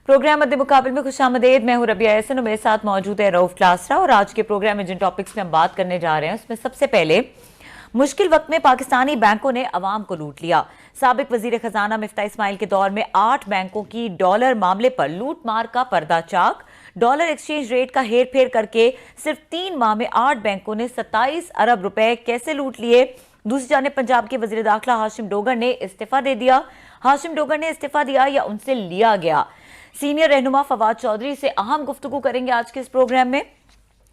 Programme मध्य मुकाबले में खुशामदीद। मैं हूं रबिया एहसन और मेरे साथ मौजूद है रऊफ क्लासरा। और आज के प्रोग्राम में जिन टॉपिक्स में हम बात करने जा रहे हैं उसमें सबसे पहले मुश्किल वक्त में पाकिस्तानी बैंकों ने अवाम को लूट लिया। साबिक वजीर खजाना मिफ्ता इस्माइल के दौर में 8 बैंकों की डॉलर मामले पर लूट मार का पर्दा चाक। डॉलर एक्सचेंज रेट का हेर फेर करके सिर्फ 3 माह में 8 बैंकों ने 27 अरब रुपए कैसे लूट लिए। दूसरी जानिब पंजाब के वजीर दाखिला हाशिम डोगर ने इस्तीफा दे दिया। हाशिम डोगर ने इस्तीफा दिया या उनसे लिया गया? सीनियर रहनुमा फवाद चौधरी से अहम गुफ्तगू करेंगे आज के इस प्रोग्राम में।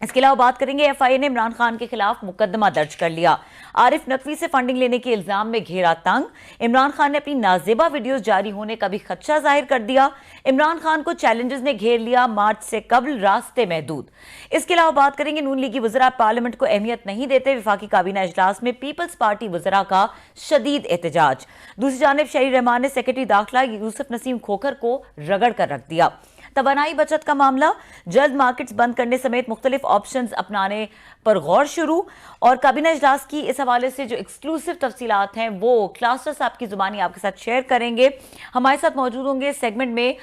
इसके अलावा बात करेंगे एफआईए ने इमरान खान के खिलाफ मुकदमा दर्ज कर लिया। आरिफ नकवी से फंडिंग लेने के इल्जाम में घेरा तंग। इमरान खान ने अपनी नाजेबा वीडियोस जारी होने का भी खदशा जाहिर कर दिया। इमरान खान को चैलेंजेस ने घेर लिया, मार्च से कबल रास्ते महदूद। इसके अलावा बात करेंगे नून लीगी वज़रा पार्लियामेंट को अहमियत नहीं देते। विफाकी काबीना इजलास में पीपल्स पार्टी वज़रा का शदीद एहतजाज। दूसरी जानिब शहरी रहमान ने सेक्रेटरी दाखिला यूसुफ नसीम खोखर को रगड़ कर रख दिया। तवानाई बचत का मामला, जल्द मार्केट्स बंद करने समेत मुख्तलिफ ऑप्शंस अपनाने पर गौर शुरू। और काबीना इजलास की इस हवाले से जो एक्सक्लूसिव तफसीलात हैं वो क्लास्टर साहब की जुबानी आपके साथ शेयर करेंगे। हमारे साथ मौजूद होंगे सेगमेंट में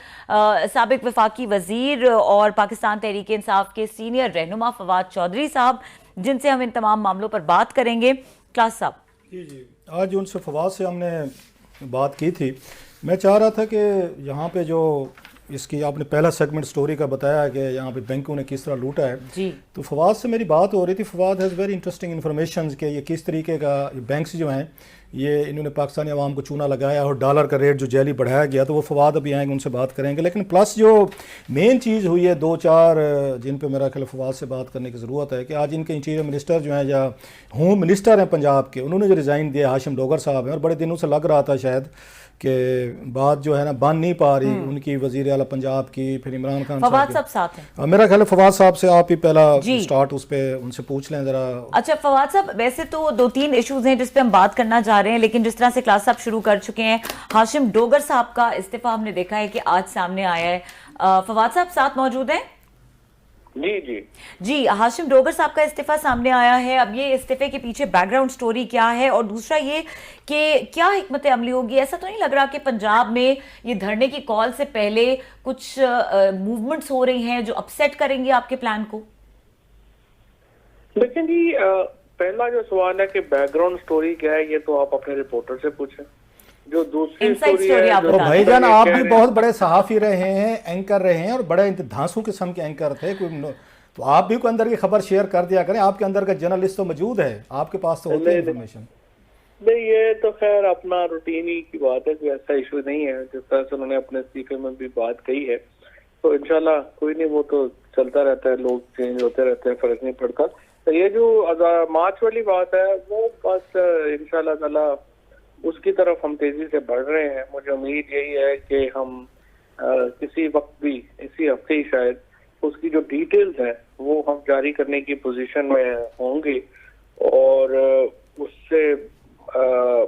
साबिक वफाकी वजीर और पाकिस्तान तहरीक इंसाफ के सीनियर रहनुमा फवाद चौधरी साहब, जिनसे हम इन तमाम मामलों पर बात करेंगे। क्लास साहब जी, आज उनसे फवाद से हमने बात की थी। मैं चाह रहा था कि यहाँ पे जो इसकी आपने पहला सेगमेंट स्टोरी का बताया कि यहाँ पे बैंकों ने किस तरह लूटा है जी, तो फवाद से मेरी बात हो रही थी। Fawad has very interesting information कि ये किस तरीके का बैंक्स जो हैं ये इन्होंने पाकिस्तानी अवाम को चूना लगाया और डॉलर का रेट जो जैली बढ़ाया गया, तो वो फवाद अभी आएंगे, उनसे बात करेंगे। लेकिन प्लस जो मेन चीज़ हुई है, 2-4 जिन पे मेरा ख्याल फवाद से बात करने की ज़रूरत है कि आज इनके इंटीरियर मिनिस्टर जो हैं या होम मिनिस्टर हैं पंजाब के, उन्होंने जो रिज़ाइन दिया हाशिम डोगर साहब हैं, और बड़े दिनों से लग रहा था शायद कि बात जो है ना बन नहीं पा रही उनकी वजीर आला पंजाब की, फिर इमरान खान फवाद साहब साथ हैं। मेरा ख्याल है फवाद साहब से आप ही पहला स्टार्ट उस पे उनसे पूछ लें जरा। अच्छा फवाद साहब, वैसे तो 2-3 इश्यूज हैं जिस पे हम बात करना चाह रहे हैं, लेकिन जिस तरह से क्लास साहब शुरू कर चुके हैं, हाशिम डोगर साहब का इस्तीफा हमने देखा है कि आज सामने आया है। फवाद साहब साथ मौजूद हैं? जी जी जी, हाशिम डोगर साहब का इस्तीफा सामने आया है। अब ये इस्तीफे के पीछे बैकग्राउंड स्टोरी क्या है, और दूसरा ये कि क्या हिकमत अमली होगी? ऐसा तो नहीं लग रहा कि पंजाब में ये धरने की कॉल से पहले कुछ मूवमेंट्स हो रही हैं जो अपसेट करेंगी आपके प्लान को? लेकिन जी पहला जो सवाल है कि बैकग्राउंड स्टोरी क्या है, ये तो आप अपने रिपोर्टर से पूछें। जो दूसरी स्टोरी है, तो भाईजान आप भी बहुत बड़े सहाफी रहे हैं, एंकर रहे हैं, और बड़े धांसू किस्म के एंकर थे, तो आप भी कोई अंदर की खबर शेयर कर दिया करें। आपके अंदर का जर्नलिस्ट तो मौजूद है, आपके पास तो होती है इन्फॉर्मेशन। नहीं, ये तो खैर अपना रूटीन ही की बात है, कोई ऐसा इशू नहीं है। जिस तरह से उन्होंने अपने इस्तीफे में भी बात कही है, तो इंशाल्लाह कोई नहीं, वो तो चलता रहता है, लोग चेंज होते रहते हैं, फर्क नहीं पड़ता। तो ये जो मार्च वाली बात है वो बस इंशाल्लाह ताला उसकी तरफ हम तेजी से बढ़ रहे हैं। मुझे उम्मीद यही है कि हम किसी वक्त भी इसी हफ्ते ही शायद उसकी जो डिटेल्स हैं वो हम जारी करने की पोजीशन में होंगे, और उससे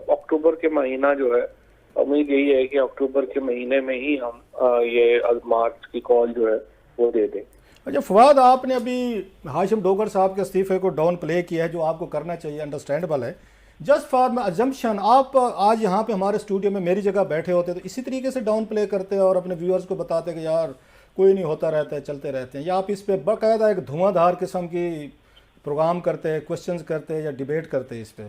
अक्टूबर के महीना जो है, उम्मीद यही है कि अक्टूबर के महीने में ही हम ये मार्च की कॉल जो है वो दे दें। अच्छा फवाद, आपने अभी हाशिम डोगर साहब के इस्तीफे को डाउन प्ले किया है, जो आपको करना चाहिए, अंडरस्टैंडेबल है। जस्ट फॉर माई अजम्पशन, आप आज यहाँ पे हमारे स्टूडियो में मेरी जगह बैठे होते तो इसी तरीके से डाउन प्ले करते और अपने व्यूअर्स को बताते कि यार कोई नहीं, होता रहता है, चलते रहते हैं, या आप इस पे बाकायदा एक धुआंधार किस्म की प्रोग्राम करते हैं, क्वेश्चंस करते हैं या डिबेट करते हैं इस पे?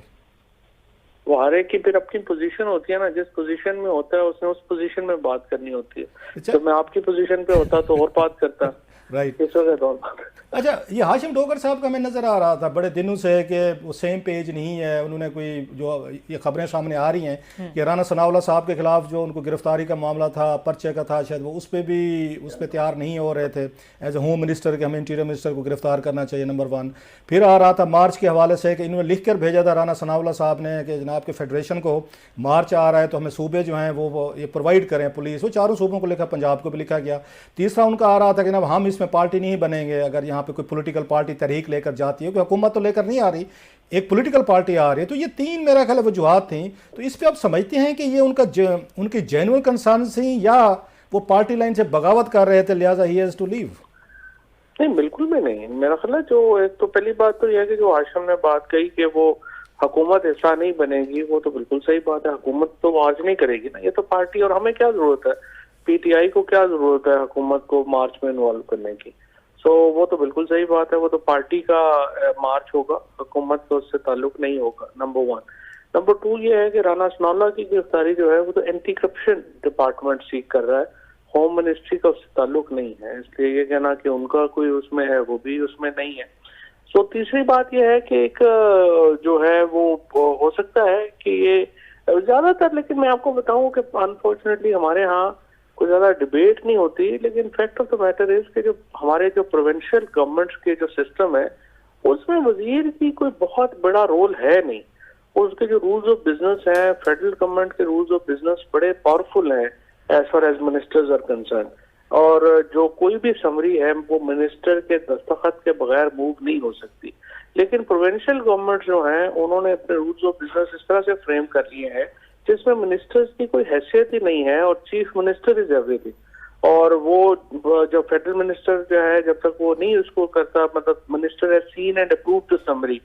वो हर एक की फिर अपनी पोजीशन होती है ना, जिस पोजीशन में होता है उसने उस पोजीशन में बात करनी होती है। अच्छा। तो मैं आपकी पोजीशन पे होता तो और बात करता। राइट, इस वजह से अच्छा, ये हाशिम डोगर साहब का मैं नज़र आ रहा था बड़े दिनों से कि वो सेम पेज नहीं है। उन्होंने कोई जो ये खबरें सामने आ रही हैं कि राना सनाउल्लाह साहब के खिलाफ जो उनको गिरफ्तारी का मामला था, पर्चे का था शायद, वो उस पर तैयार नहीं हो रहे थे एज ए होम मिनिस्टर के, हमें इंटीरियर मिनिस्टर को गिरफ्तार करना चाहिए, नंबर 1। फिर आ रहा था मार्च के हवाले से कि इन्होंने लिख कर भेजा था राना सनाउल्लाह साहब ने कि जनाब के फेडरेशन को मार्च आ रहा है तो हमें सूबे जो हैं वो ये प्रोवाइड करें, पुलिस, वो चारों सूबों को लिखा, पंजाब को भी लिखा गया। तीसरा उनका आ रहा था कि जनाब हम इसमें पार्टी नहीं बनेंगे अगर यहाँ पे कोई पॉलिटिकल पार्टी तहरीक लेकर जाती है, कोई हुकूमत तो लेकर नहीं आ रही, एक पॉलिटिकल पार्टी आ रही है। तो ये 3 मेरा ख्याल वजूहात थी। तो इस पे आप समझते हैं कि ये उनकी जेन्युइन कंसर्न थी या वो पार्टी लाइन से बगावत कर रहे थे, लिहाजा ही हैज टू लीव? नहीं, बिल्कुल भी नहीं। मेरा ख्याल है जो एक तो पहली बात तो यह है कि जो हाशिम ने बात कही कि वो हुकूमत ऐसा नहीं बनेगी, वो तो बिल्कुल सही बात है। हुकूमत तो आज नहीं करेगी ना, ये तो पार्टी, और हमें क्या जरूरत है पीटीआई को क्या जरूरत है हुकूमत को मार्च में इन्वॉल्व करने की? सो वो तो बिल्कुल सही बात है, वो तो पार्टी का मार्च होगा, हुकूमत को उससे ताल्लुक नहीं होगा, नंबर 1। नंबर 2 ये है कि राना सनाउल्लाह की गिरफ्तारी जो है वो तो एंटी करप्शन डिपार्टमेंट सीख कर रहा है, होम मिनिस्ट्री का उससे ताल्लुक नहीं है, इसलिए ये कहना कि उनका कोई उसमें है वो भी उसमें नहीं है। सो तीसरी बात यह है कि एक जो है वो हो सकता है कि ये ज्यादातर, लेकिन मैं आपको बताऊं कि अनफॉर्चुनेटली हमारे यहाँ कोई ज्यादा डिबेट नहीं होती, लेकिन fact of the matter is कि जो हमारे जो प्रोविंशियल गवर्नमेंट्स के जो सिस्टम है उसमें वजीर की कोई बहुत बड़ा रोल है नहीं। उसके जो रूल्स ऑफ बिजनेस है, फेडरल गवर्नमेंट के रूल्स ऑफ बिजनेस बड़े पावरफुल हैं as far as ministers are concern, और जो कोई भी समरी है वो मिनिस्टर के दस्तखत के बगैर मूव नहीं हो सकती। लेकिन प्रोविंशियल गवर्नमेंट जो है उन्होंने अपने रूल्स ऑफ बिजनेस इस तरह से फ्रेम कर लिए हैं जिसमें मिनिस्टर्स की कोई हैसियत ही नहीं है और चीफ मिनिस्टर इज एवरीथिंग। और वो जो फेडरल मिनिस्टर जो है जब तक वो नहीं उसको करता, मतलब minister has seen and approved the summary,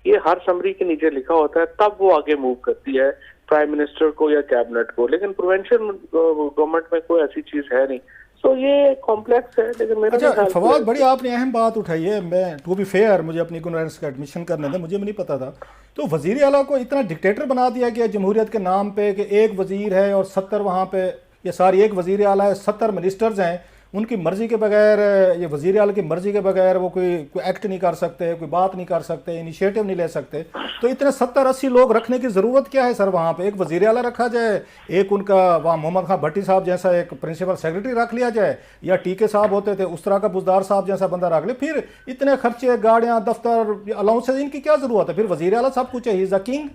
ये हर समरी के नीचे लिखा होता है, तब वो आगे मूव करती है प्राइम मिनिस्टर को या कैबिनेट को। लेकिन प्रोविंशियल गवर्नमेंट में कोई ऐसी चीज है नहीं। तो ये कॉम्प्लेक्स है, लेकिन मेरे अच्छा फवाद, बड़ी आपने अहम बात उठाई है। मैं टू बी फेयर, मुझे अपनी इग्नोरेंस का एडमिशन करने दें, मुझे भी नहीं पता था। तो वजीर आला को इतना डिक्टेटर बना दिया गया जमहूरियत के नाम पे कि एक वजीर है और 70 वहाँ पे, ये सारी एक वजीर आला है, 70 मिनिस्टर्स हैं, उनकी मर्जी के बगैर, ये वजीर आला की मर्जी के बगैर वो कोई एक्ट नहीं कर सकते, कोई बात नहीं कर सकते, इनिशिएटिव नहीं ले सकते। तो इतने 70-80 लोग रखने की ज़रूरत क्या है सर? वहाँ पे एक वजीर आला रखा जाए, एक उनका वहाँ मोहम्मद खान भट्टी साहब जैसा एक प्रिंसिपल सेक्रेटरी रख लिया जाए, या टीके साहब होते थे उस तरह का बुजदार साहब जैसा बंदा रख ले। फिर इतने खर्चे, गाड़ियाँ, दफ्तर, अलाउंसेज, इनकी क्या ज़रूरत है? फिर वजीर आला सब कुछ है, ही इज़ द किंग।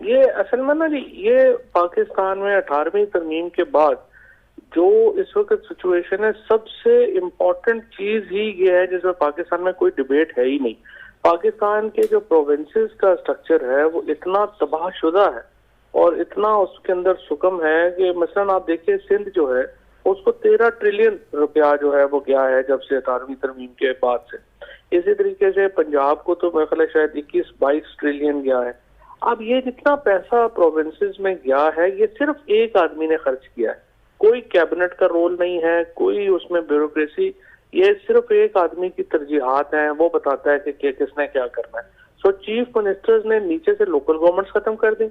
ये असल में ना जी, ये पाकिस्तान में 18वीं तरमीम के बाद जो इस वक्त सिचुएशन है, सबसे इम्पोर्टेंट चीज ही ये है जिसमें पाकिस्तान में कोई डिबेट है ही नहीं। पाकिस्तान के जो प्रोविंसेस का स्ट्रक्चर है वो इतना तबाहशुदा है और इतना उसके अंदर सुकम है कि मसलन आप देखिए सिंध जो है उसको 13 ट्रिलियन रुपया जो है वो गया है जब से 18वीं तरमीम के बाद से। इसी तरीके से पंजाब को तो मेरे ख्याल है शायद 21-22 ट्रिलियन गया है। अब ये जितना पैसा प्रोविंसेस में गया है ये सिर्फ एक आदमी ने खर्च किया है, कोई कैबिनेट का रोल नहीं है, कोई उसमें ब्यूरोक्रेसी, ये सिर्फ एक आदमी की तरजीहात हैं, वो बताता है कि किसने क्या करना है। सो चीफ मिनिस्टर्स ने नीचे से लोकल गवर्नमेंट्स खत्म कर दी,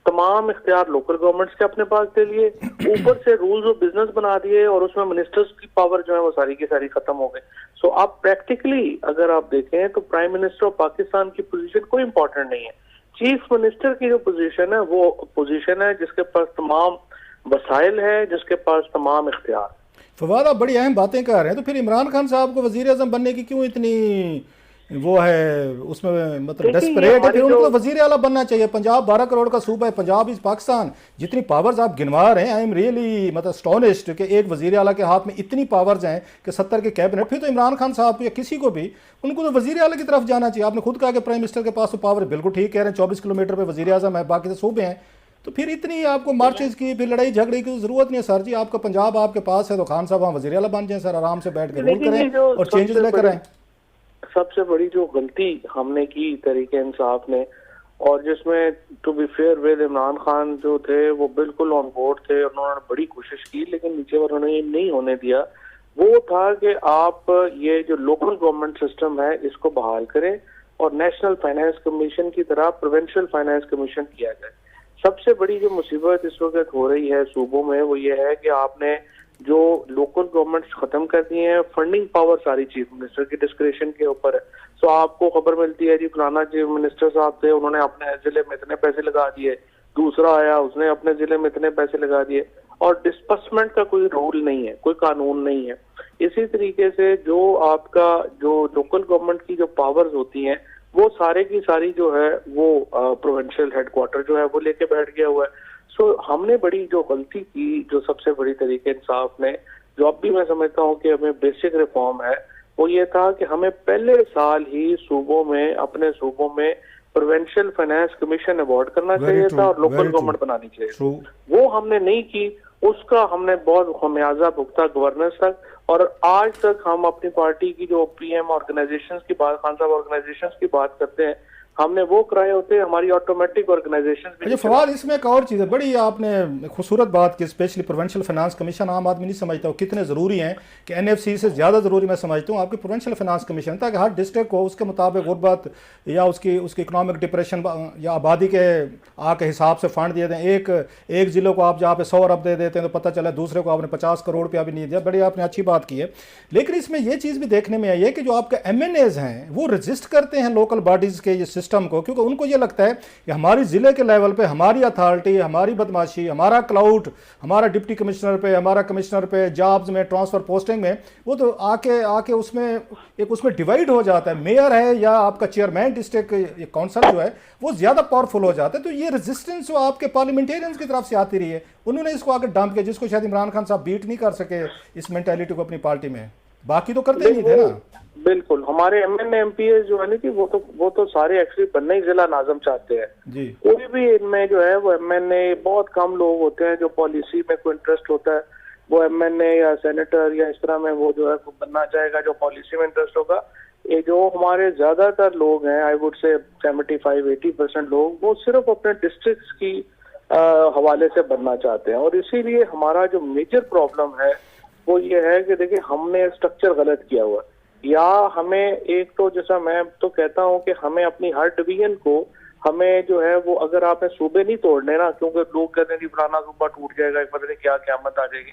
तमाम इख्तियार लोकल गवर्नमेंट्स के अपने पास ले लिए, ऊपर से रूल्स ऑफ बिजनेस बना दिए और उसमें मिनिस्टर्स की पावर जो है वो सारी की सारी खत्म हो गई। सो अब प्रैक्टिकली अगर आप देखें तो प्राइम मिनिस्टर ऑफ पाकिस्तान की पोजीशन कोई इंपॉर्टेंट नहीं है। चीफ मिनिस्टर की जो पोजीशन है वो पोजीशन है जिसके पास तमाम वसाइल है, जिसके पास तमाम इख्तियार। फवाद, आप बड़ी अहम बातें कर रहे हैं, तो फिर इमरान खान साहब को वजीर आजम बनने की क्यों इतनी वो है उसमें, मतलब डेस्परेट है? फिर उनको वजीर आला बनना चाहिए। पंजाब 12 करोड़ का सूबा है, पंजाब इस पाकिस्तान, जितनी पावर्स आप गिनवा रहे हैं, आई एम रियली मतलब एस्टोनिश्ड कि एक वजीर आला के हाथ में इतनी पावर्स हैं कि 70 के कैबिनेट। फिर तो इमरान खान साहब को या किसी को भी उनको तो वजीर आला की तरफ जाना चाहिए। आपने खुद कहा कि प्राइम मिनिस्टर के पास तो पावर, बिल्कुल ठीक कह रहे हैं, 24 किलोमीटर पर वजीर आजम है, बाकी तो सूबे हैं। तो फिर इतनी आपको मार्चेज की, फिर लड़ाई झगड़े की जरूरत नहीं है सर जी। आपका पंजाब आपके पास है तो खान साहब वहाँ वजीर आला बन जाए सर, आराम से बैठ के रूल करें और चेंजेस लेकर आए। सबसे बड़ी जो गलती हमने की तरीके इंसाफ ने, और जिसमें to be fair with Imran Khan जो थे वो बिल्कुल ऑन बोर्ड थे, उन्होंने बड़ी कोशिश की लेकिन नीचे वालों ने ये नहीं होने दिया, वो था कि आप ये जो लोकल गवर्नमेंट सिस्टम है इसको बहाल करें और नेशनल फाइनेंस कमीशन की तरह प्रोविंशियल फाइनेंस कमीशन किया जाए। सबसे बड़ी जो मुसीबत इस वक्त हो रही है सूबों में वो ये है कि आपने जो लोकल गवर्नमेंट्स खत्म कर दिए हैं, फंडिंग पावर सारी चीफ मिनिस्टर की डिस्क्रिप्शन के ऊपर है। सो आपको खबर मिलती है जी फलाना चीफ मिनिस्टर साहब थे, उन्होंने अपने जिले में इतने पैसे लगा दिए, दूसरा आया उसने अपने जिले में इतने पैसे लगा दिए, और डिस्बर्समेंट का कोई रूल नहीं है, कोई कानून नहीं है। इसी तरीके से जो आपका जो लोकल गवर्नमेंट की जो पावर्स होती हैं वो सारे की सारी जो है वो प्रोविंशियल हेडक्वार्टर जो है वो लेके बैठ गया हुआ है। सो हमने बड़ी जो गलती की, जो सबसे बड़ी तरीके इंसाफ ने, जो अब भी मैं समझता हूँ कि हमें बेसिक रिफॉर्म है, वो ये था कि हमें पहले साल ही सूबों में, अपने सूबों में प्रोविंशियल फाइनेंस कमीशन अवार्ड करना चाहिए था और लोकल गवर्नमेंट बनानी चाहिए। वो हमने नहीं की, उसका हमने बहुत खमियाजा भुगता गवर्नेंस तक। और आज तक हम अपनी पार्टी की जो पीएम ऑर्गेनाइजेशंस की बात, खान साहब ऑर्गेनाइजेशंस की बात करते हैं, हमने वो कराए होते, हमारी ऑटोमेटिक ऑर्गेनाइजेशन भी अच्छा फवाद, इसमें एक और चीज़ है, बड़ी आपने खूबसूरत बात की, स्पेशली प्रोविंशियल फाइनेंस कमीशन आम आदमी नहीं समझता वो कितने ज़रूरी हैं, कि एनएफसी से ज़्यादा ज़रूरी मैं समझता हूँ आपके प्रोविंशियल फाइनेंस कमीशन, ताकि हर डिस्ट्रिक्ट को उसके मुताबिक गुर्बत या उसकी इकोनॉमिक डिप्रेशन या आबादी के के हिसाब से फ़ंड दिए दें। एक ज़िले को आप जहाँ पे 100 अरब दे देते हैं तो पता चला दूसरे को आपने 50 करोड़ रुपया भी नहीं दिया। बड़ी आपने अच्छी बात की है, लेकिन इसमें यह चीज़ भी देखने में आई है कि जो आपके MNAs हैं वो रजिस्ट करते हैं लोकल बॉडीज़ के ये सिस्टम को, क्योंकि उनको ये लगता है कि हमारी ज़िले के लेवल पे हमारी अथॉरिटी, हमारी बदमाशी, हमारा क्लाउड, हमारा डिप्टी कमिश्नर पे, हमारा कमिश्नर पे, जॉब्स में, ट्रांसफ़र पोस्टिंग में, वो तो आके उसमें डिवाइड हो जाता है। मेयर है या आपका चेयरमैन डिस्ट्रिक्ट काउंसिल जो है वो ज़्यादा पावरफुल हो जाता है। तो ये रेजिस्टेंस जो आपके पार्लियामेंटेरियंस की तरफ से आती रही है, उन्होंने इसको आगे डंप किया, जिसको शायद इमरान खान साहब बीट नहीं कर सके इस मेंटालिटी को अपनी पार्टी में, बाकी तो करते नहीं थे ना। बिल्कुल, हमारे MNA MPs जो है ना कि वो तो सारे एक्चुअली बनना ही जिला नाज़म चाहते हैं जी। कोई भी इनमें जो है वो MNA, बहुत कम लोग होते हैं जो पॉलिसी में कोई इंटरेस्ट होता है, वो MNA या सेनेटर या इस तरह में वो जो है बनना चाहेगा जो पॉलिसी में इंटरेस्ट होगा। ये जो हमारे ज्यादातर लोग हैं, आई वुड से 75-80% लोग, वो सिर्फ अपने डिस्ट्रिक्ट की हवाले से बनना चाहते हैं। और इसीलिए हमारा जो मेजर प्रॉब्लम है वो ये है कि देखिए हमने स्ट्रक्चर गलत किया हुआ, या हमें एक तो जैसा मैं तो कहता हूं कि हमें अपनी हर डिवीजन को हमें जो है वो, अगर आपने सूबे नहीं तोड़ने ना, क्योंकि लोग कहते हैं कि फलाना सूबा टूट जाएगा, पता नहीं क्या क़यामत आ जाएगी।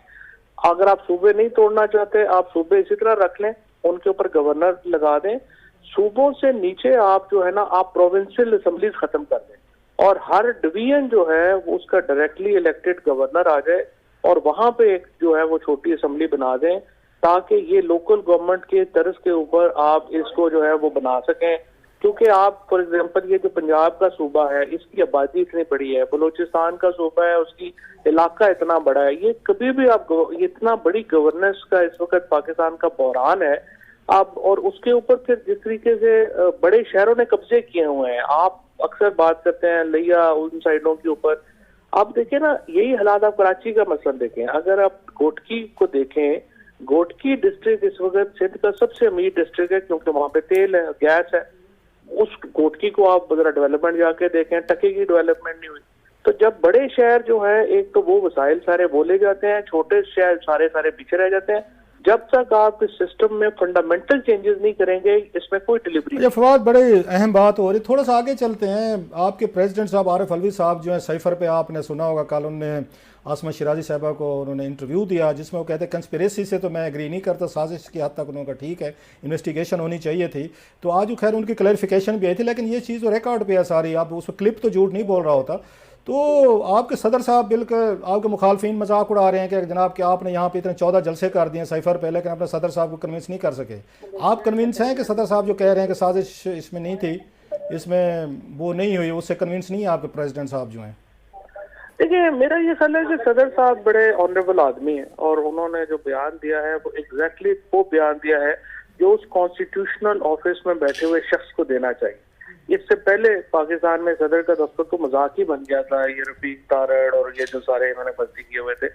अगर आप सूबे नहीं तोड़ना चाहते, आप सूबे इसी तरह रख लें, उनके ऊपर गवर्नर लगा दें, सूबों से नीचे आप जो है ना आप प्रोविंशियल असेंबलीज खत्म कर दें और हर डिवीजन जो है वो उसका डायरेक्टली इलेक्टेड गवर्नर आ जाए और वहां पे एक जो है वो छोटी असेंबली बना दें, ताकि ये लोकल गवर्नमेंट के तर्ज के ऊपर आप इसको जो है वो बना सकें। क्योंकि आप फॉर एग्जांपल ये जो पंजाब का सूबा है इसकी आबादी इतनी बड़ी है, बलूचिस्तान का सूबा है उसकी इलाका इतना बड़ा है, ये कभी भी आप ये इतना बड़ी गवर्नेंस का इस वक्त पाकिस्तान का बहरान है आप, और उसके ऊपर फिर जिस तरीके से बड़े शहरों ने कब्जे किए हुए हैं, आप अक्सर बात करते हैं लिया उन साइडों के ऊपर, आप देखें ना यही हालात आप कराची का मसला देखें, अगर आप घोटकी को देखें, घोटकी डिस्ट्रिक्ट इस वक्त सिंध का सबसे अमीर डिस्ट्रिक्ट है क्योंकि वहां पे तेल है, गैस है। उस घोटकी को आप जरा डेवलपमेंट जाके देखें, टके की डेवलपमेंट नहीं हुई। तो जब बड़े शहर जो है एक तो वो वसाइल सारे बोले जाते हैं, छोटे शहर सारे पीछे रह जाते हैं। जब तक आप इस सिस्टम में फंडामेंटल चेंजेस नहीं करेंगे इसमें कोई डिलीवरी नहीं। फवाद, बड़ी अहम बात हो रही, थोड़ा सा आगे चलते हैं। आपके प्रेसिडेंट साहब आरिफ अलवी साहब जो है साइफर पे, आपने सुना होगा कल उन्होंने आसमा शिराजी साहबा को उन्होंने इंटरव्यू दिया जिसमें वो कहते हैं कंस्पिरेसी से तो मैं एग्री नहीं करता, साजिश की हद तक उन्होंने कहा ठीक है इन्वेस्टिगेशन होनी चाहिए थी। तो आज खैर उनकी क्लैरिफिकेशन भी आई थी, लेकिन ये चीज़ रिकॉर्ड पे है सारी, आप उस क्लिप तो झूठ नहीं बोल रहा होता। तो आपके सदर साहब बिल्कुल आपके मुखालफिन मजाक उड़ा रहे हैं कि जनाब कि आपने यहाँ पे इतने 14 जलसे कर दिए साइफर पे, लेकिन अपने सदर साहब को कन्विंस नहीं कर सके। आप कन्विंस हैं कि सदर साहब जो कह रहे हैं कि साजिश इसमें नहीं थी, इसमें वो नहीं हुई, उससे कन्विंस नहीं है आपके प्रेसिडेंट साहब जो हैं? देखिए मेरा ये ख्याल है कि सदर साहब बड़े ऑनरेबल आदमी हैं और उन्होंने जो बयान दिया है वो एग्जैक्टली वो बयान दिया है जो उस कॉन्स्टिट्यूशनल ऑफिस में बैठे हुए शख्स को देना चाहिए। इससे पहले पाकिस्तान में सदर का दफ्तर तो मजाक ही बन गया था, ये रफीक तारड़ और ये जो सारे इन्होंने भर्ती किए हुए थे।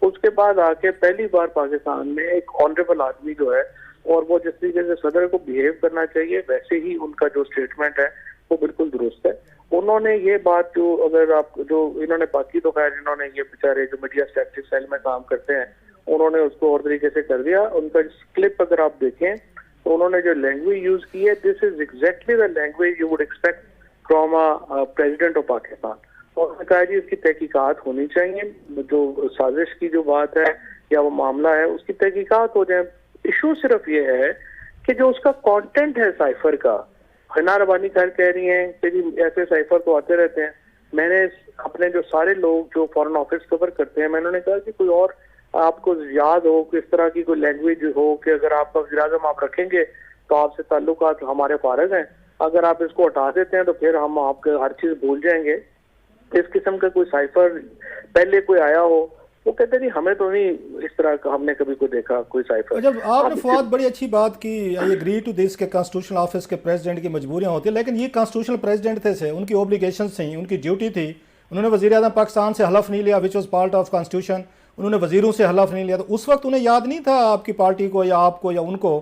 उसके बाद आके पहली बार पाकिस्तान में एक ऑनरेबल आदमी जो है, और वो जिस तरीके से सदर को बिहेव करना चाहिए वैसे ही उनका जो स्टेटमेंट है वो बिल्कुल दुरुस्त है। उन्होंने ये बात जो अगर आप जो इन्होंने बाकी तो खैर इन्होंने ये बेचारे जो मीडिया स्टैटिस्टिक्स सेल में काम करते हैं उन्होंने उसको और तरीके से कर दिया। उनका क्लिप अगर आप देखें तो उन्होंने जो लैंग्वेज यूज की है, this is exactly the language you would expect from a president of Pakistan. और उन्होंने कहा जी इसकी तहकीकात होनी चाहिए, जो साजिश की जो बात है या वो मामला है उसकी तहकीकात हो जाए। इशू सिर्फ ये है कि जो उसका कंटेंट है साइफर का, हिना रबानी खैर कह रही हैं कि जी ऐसे साइफर तो आते रहते हैं। मैंने अपने जो सारे लोग जो फॉरेन ऑफिस कवर करते हैं, मैंने कहा कि कोई और आपको याद हो किस तरह की कोई लैंग्वेज हो कि अगर आपका वज़ीर-ए-आज़म आप रखेंगे तो आपसे ताल्लुकात हमारे फारग हैं, अगर आप इसको हटा देते हैं तो फिर हम आपके हर चीज भूल जाएंगे। इस किस्म का कोई साइफर पहले कोई आया हो, वो कहते नहीं हमें तो नहीं इस तरह का हमने कभी कोई देखा कोई साइफर। जब आपने फवाद बड़ी अच्छी बात की, आई एग्री टू दिस के कॉन्स्टिट्यूशनल ऑफिस के प्रेसिडेंट की मजबूरियां होती है, लेकिन ये कॉन्स्टिट्यूशनल प्रेसिडेंट थे, उनकी ऑब्लिगेशंस थी, उनकी ड्यूटी थी। उन्होंने वज़ीर-ए-आज़म पाकिस्तान से हलफ नहीं लिया which was part of constitution, उन्होंने वजीरों से हलफ नहीं लिया। तो उस वक्त उन्हें याद नहीं था आपकी पार्टी को या आपको या उनको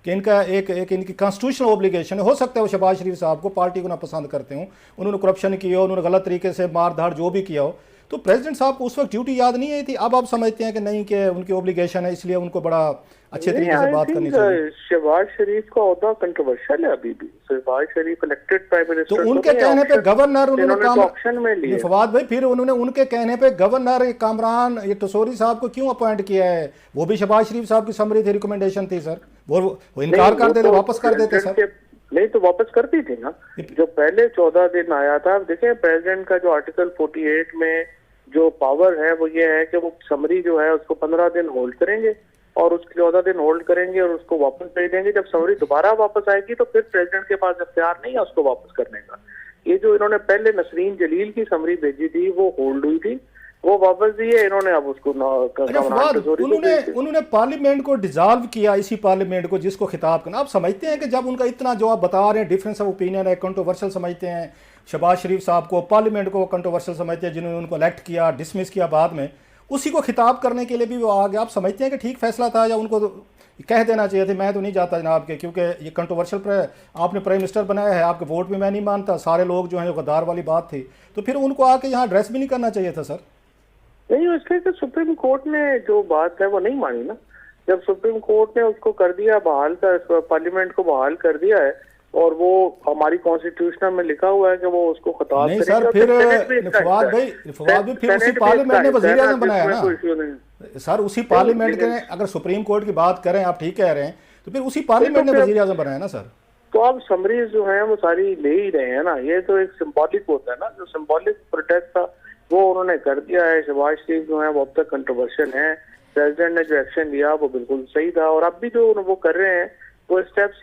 कि इनका एक इनकी कॉन्स्टिट्यूशनल ऑब्लिगेशन है। हो सकता है वो शहबाज शरीफ साहब को पार्टी को ना पसंद करते हो, उन्होंने करप्शन किया हो, उन्होंने गलत तरीके से मार धाड़ जो भी किया हो, तो प्रेसिडेंट साहब को उस वक्त ड्यूटी याद नहीं आई थी। अब आप समझते हैं कि नहीं, कि उनकी ऑब्लिगेशन है इसलिए उनको बड़ा अच्छे तरीके से बात करनी चाहिए। शहबाज शरीफ का ओहदा कंट्रोवर्शियल है अभी भी। शहबाज शरीफ इलेक्टेड प्राइम मिनिस्टर, तो उनके कहने पे गवर्नर उन्होंने ऑप्शन में लिया। फवाद भाई, फिर उन्होंने उनके कहने पे गवर्नर कामरान ये टसोरी साहब को क्यों अपॉइंट किया है? वो भी शहबाज शरीफ साहब की समरी थी, रिकमेंडेशन थी सर। वो इनकार कर देते, वापस कर देते सर। नहीं तो वापस कर दी थी ना, जो पहले 14 दिन आया था। देखें प्रेसिडेंट का जो आर्टिकल 48 में जो पावर है वो ये है कि वो समरी जो है उसको 15 दिन होल्ड करेंगे और उसके 14 दिन होल्ड करेंगे और उसको वापस भेज देंगे। जब समरी दोबारा वापस आएगी तो फिर प्रेसिडेंट के पास इख्तियार नहीं है उसको वापस करने का। ये जो इन्होंने पहले नसरीन जलील की समरी भेजी थी वो होल्ड हुई थी, वो वापस दी है इन्होंने, अब उसको उन्होंने पार्लियामेंट को डिसॉल्व किया, इसी पार्लियामेंट को जिसको खिताब करना। आप समझते हैं कि जब उनका इतना जो आप बता रहे हैं डिफरेंस ऑफ ओपिनियन है, कंट्रोवर्शियल समझते हैं शहबाज शरीफ साहब को, पार्लियामेंट को कंट्रोवर्शियल समझते हैं जिन्होंने उनको इलेक्ट किया, डिसमिस किया बाद में, उसी को खिताब करने के लिए भी वो आ गया। आप समझते हैं कि ठीक फैसला था या उनको कह देना चाहिए था? मैं तो नहीं जाता जनाब के, क्योंकि ये कंट्रोवर्शियल आपने प्राइम मिनिस्टर बनाया है, आपके वोट भी मैं नहीं मानता, सारे लोग जो हैं गद्दार वाली बात थी, तो फिर उनको आके यहाँ एड्रेस भी नहीं करना चाहिए था सर। नहीं, इसलिए तो सुप्रीम कोर्ट ने जो बात है वो नहीं मानी ना। जब सुप्रीम कोर्ट ने उसको कर दिया बहाल कर, पार्लियामेंट को बहाल कर दिया है और वो हमारी कॉन्स्टिट्यूशन में लिखा हुआ है कि वो उसको खिताब नहीं सर, फिर फवाद भाई फिर उसी पार्लियामेंट ने वजीर आज़म बनाया ना सर। उसी पार्लियामेंट के, अगर सुप्रीम कोर्ट की बात करें, आप ठीक कह रहे हैं, तो फिर उसी पार्लियामेंट ने वजीर आज़म बनाया ना सर। तो अब समरीज जो है वो सारी ले ही रहे हैं ना। ये तो एक सिंबॉलिक होता है ना, जो सिंबॉलिक प्रोटेस्ट था वो उन्होंने कर दिया है। शहबाज शरीफ जो है वो अब तक कंट्रोवर्शियल हैं। प्रेसिडेंट ने जो एक्शन लिया वो बिल्कुल सही था और अब भी जो वो कर रहे हैं वो स्टेप्स